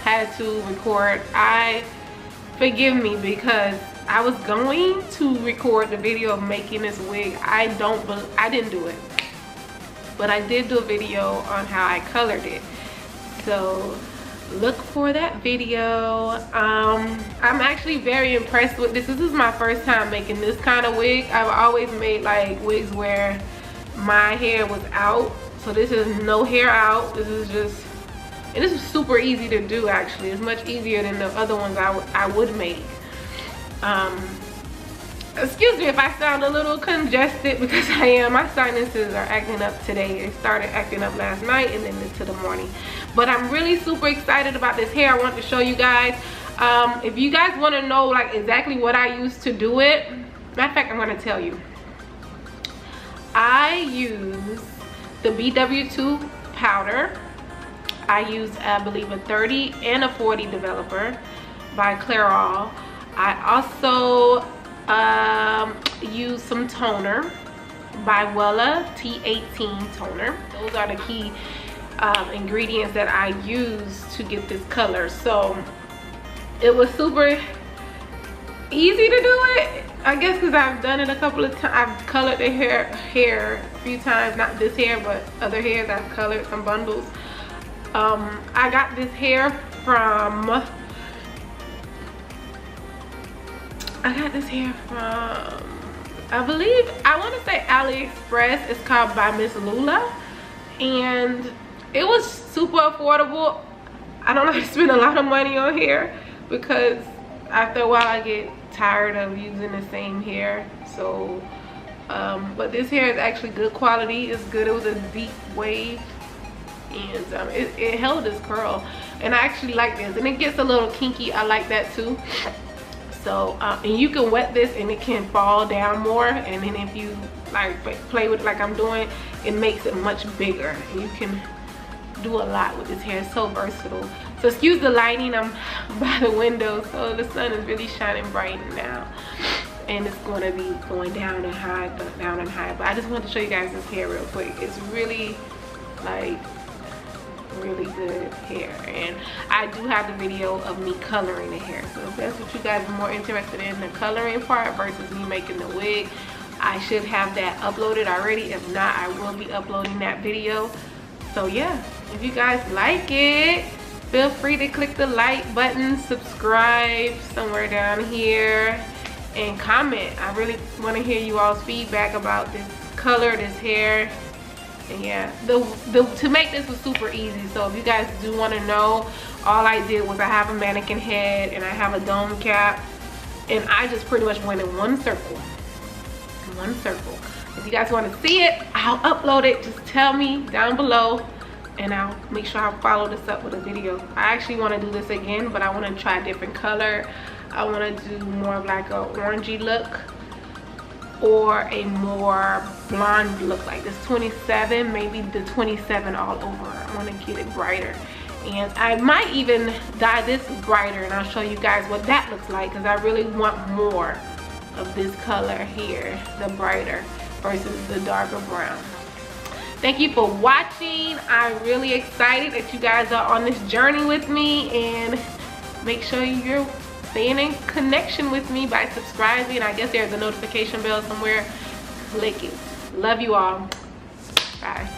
had to record. Forgive me, because I was going to record the video of making this wig. I didn't do it, but I did do a video on how I colored it, so look for that video. I'm actually very impressed with this. This is my first time making this kind of wig. I've always made like wigs where my hair was out, so this is no hair out. This is just, and this is super easy to do. Actually, it's much easier than the other ones I would make. Excuse me if I sound a little congested, because I am. My sinuses are acting up today. It started acting up last night and then into the morning. But I'm really super excited about this hair. I want to show you guys. If you guys want to know like exactly what I used to do it, matter of fact, I'm going to tell you. I use the BW2 powder. I use, I believe, a 30 and a 40 developer by Clairol. I also use some toner by Wella T18 toner. Those are the key ingredients that I use to get this color. So it was super easy to do it, I guess, because I've done it a couple of times. I've colored the hair a few times, not this hair but other hairs. I've colored some bundles. I got this hair from I believe, I want to say AliExpress. It's called by Miss Lula, and it was super affordable. I don't have to spend a lot of money on hair, because after a while I get tired of using the same hair. So but this hair is actually good quality. It's good. It was a deep wave, and it held this curl, and I actually like this, and it gets a little kinky. I like that too. So and you can wet this and it can fall down more, and then if you like play with it like I'm doing, it makes it much bigger. You can do a lot with this hair. It's so versatile. So excuse the lighting, I'm by the window, so the sun is really shining bright now, and it's going to be going down and high, but I just wanted to show you guys this hair real quick. It's really like really good hair, and I do have the video of me coloring the hair. So if that's what you guys are more interested in, the coloring part versus me making the wig, I should have that uploaded already. If not, I will be uploading that video. So yeah, if you guys like it, feel free to click the like button, subscribe somewhere down here, and comment. I really want to hear you all's feedback about this color, this hair. And yeah, to make this was super easy. So if you guys do want to know, all I did was I have a mannequin head and I have a dome cap, and I just pretty much went in one circle. If you guys want to see it, I'll upload it. Just tell me down below, and I'll make sure I follow this up with a video. I actually want to do this again, but I want to try a different color. I want to do more of like a orangey look, or a more blonde look, like this 27, maybe the 27 all over. I want to get it brighter, and I might even dye this brighter, and I'll show you guys what that looks like, because I really want more of this color here, the brighter versus the darker brown. Thank you for watching. I'm really excited that you guys are on this journey with me, and make sure you're staying in connection with me by subscribing. I guess there's a notification bell somewhere. Click it. Love you all. Bye.